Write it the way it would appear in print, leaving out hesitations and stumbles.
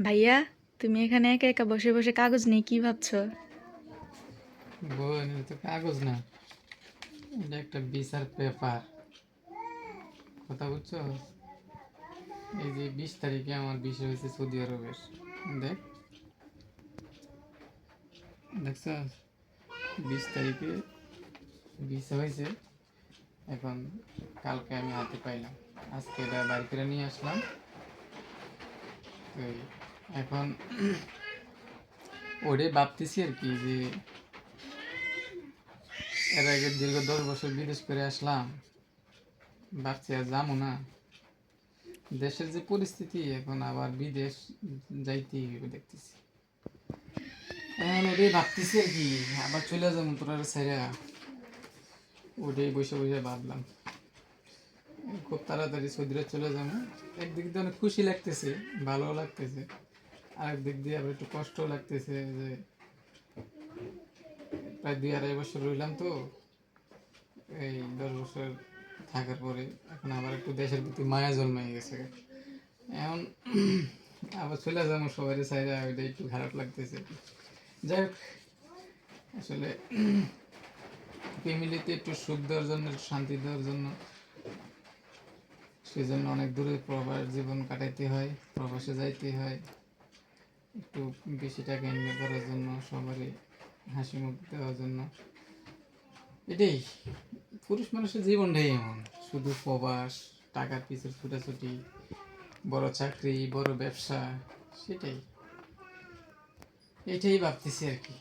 ভাইয়া, তুমি এখানে একা একা বসে বসে কাগজ নিয়ে কি ভাবছো? বোন, এটা তো কাগজ না, এটা একটা বিচার পেপার। কথা বুঝছো? এই যে 20 তারিখে আমার বিষয় হয়েছে সৌদি আরবের। দেখ, দেখছ, 20 তারিখে ভিসা হয়েছে। এখন কালকে আমি হাতে পাইলাম, আজকে এটা বাড়ি করে নিয়ে আসলাম। তো এখন ওরে ভাবতেছি আর কি, যে এর আগে দীর্ঘ 10 বছর বিদেশ করে আসলাম, ভাবছি আর যাবো না। দেশের যে পরিস্থিতি, এখন আবার বিদেশ যাইতেই হবে দেখতেছি। এখন ওটাই ভাবতেছি আর কি, আবার চলে যাবো তোর ছেড়ে। ওটাই বসে বসে ভাবলাম খুব তাড়াতাড়ি সৌদিরে চলে যাবো। একদিক দিয়ে অনেক খুশি লাগতেছে, ভালো লাগতেছে, আরেক দিক দিয়ে আবার একটু কষ্টও লাগতেছে যে প্রায় 2-2.5 বছর রইলাম তো। এই 10 বছর থাকার পরে এখন আবার একটু দেশের প্রতি মায়া জন্মাই গেছে। এখন আবার চলে যাবো সবাই সাইডে, ওইটা একটু খারাপ লাগতেছে। যাই হোক, আসলে ফ্যামিলিতে একটু সুখ দেওয়ার জন্য, একটু শান্তি দেওয়ার জন্য, সেই জন্য অনেক দূরে প্রবাস জীবন কাটাইতে হয়, প্রবাসে যাইতে হয় একটু বেশি টাকা ইনকাম করার জন্য, সবারই হাসি মুখ দেওয়ার জন্য। এটাই পুরুষ মানুষের জীবনটাই এমন, শুধু প্রবাস, টাকার পিছনে ছুটাছুটি, বড় চাকরি, বড় ব্যবসা, সেটাই, এটাই ভাবতেছি আর কি।